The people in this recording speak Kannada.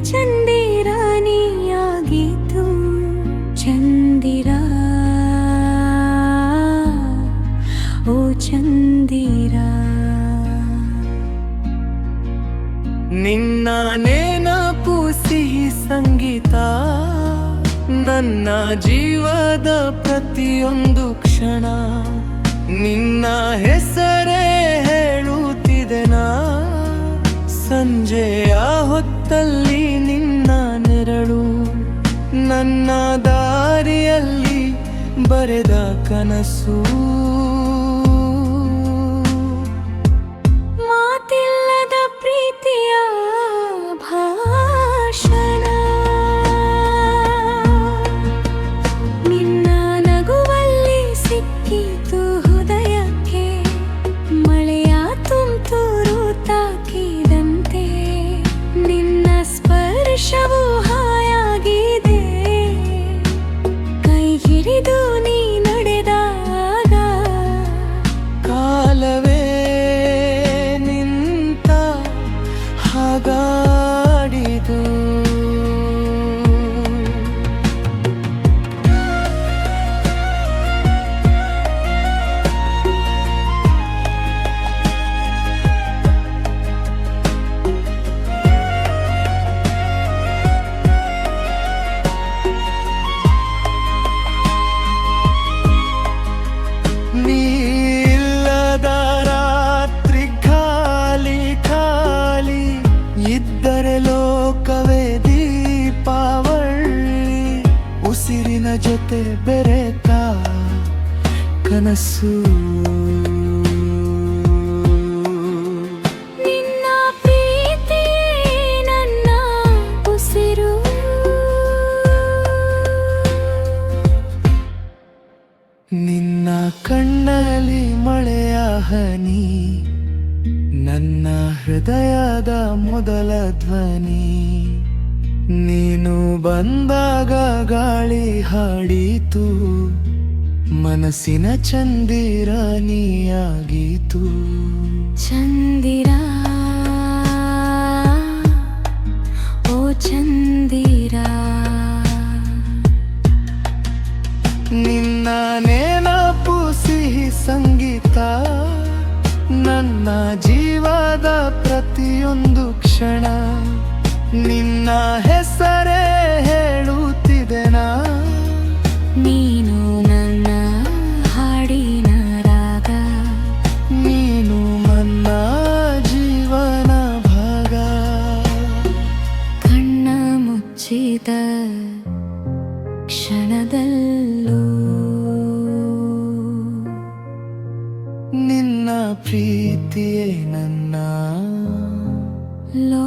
ಚಂದಿರಾನಿಯಾಗಿತು ಚಂದಿರ ಓ ಚಂದಿರ ನಿನ್ನ ನೆನಪು ಸಿಹಿ ಸಂಗೀತ ನನ್ನ ಜೀವದ ಪ್ರತಿಯೊಂದು ಕ್ಷಣ ನಿನ್ನ ಹೆಸರೇ ಹೇಳುತ್ತಿದೆ ನಾ ಸಂಜೆಯ ಹೊತ್ತಲ್ಲಿ ನಿನ್ನ ನೆರಳು ನನ್ನ ದಾರಿಯಲ್ಲಿ ಬರೆದ ಕನಸು ಮಾತಿಲ್ಲದ ಪ್ರೀತಿಯ ಭಾಷಣ ನಿನ್ನ ನಗುವಲ್ಲಿ ಸಿಕ್ಕಿತು ಹೃದಯಕ್ಕೆ ಮಳೆಯ ತುಂತುರು ತಾಕಿದಂತೆ ನಿನ್ನ ಸ್ಪರ್ಶವು ಹಾಯಾಗಿದೆ ಕೈ ಹಿಡಿದು ನೀ ನಡೆದಾಗ ಕಾಲವೇ ನಿಂತ ಹಾಗಾಡಿದು ನೀಲ್ಲದ ರಾತ್ರಿ ಖಾಲಿ ಖಾಲಿ ಇದ್ದರೆ ಲೋಕವೇ ದೀಪಾವಳಿ ಉಸಿರಿನ ಜೊತೆ ಬೆರೆತ ಕನಸು ನಿನ್ನ ಪ್ರೀತಿಯೇ ನನ್ನ ಉಸಿರು ನಿನ್ನ ಕಣ್ಣಲ್ಲಿ ಮಳೆಯ ಹನಿ ನನ್ನ ಹೃದಯದ ಮೊದಲ ಧ್ವನಿ ನೀನು ಬಂದಾಗ ಗಾಳಿ ಹಾಡಿತು ಮನಸ್ಸಿನ ಚಂದಿರ ನೀಯಾಗಿತು ಚಂದಿರ ಓ ಚಂದಿರ ನಿನ್ನ ನೆನಪು ಸಿಹಿ ಸಂಗೀತ ನನ್ನ ಜೀವದ ಪ್ರತಿಯೊಂದು ಕ್ಷಣ ನಿನ್ನ ಹೆಸರೇ ಹೇಳುತ್ತಿದೆ ನಾ ನೀನು ನನ್ನ ಹಾಡಿನ ರಾಗ ನೀನು ನನ್ನ ಜೀವನ ಭಾಗ ಕಣ್ಣ ಮುಚ್ಚಿದ ಕ್ಷಣದಲ್ಲೂ ನಿನ್ನ ಪ್ರೀತಿಯೇ ನನ್ನ ಲೋ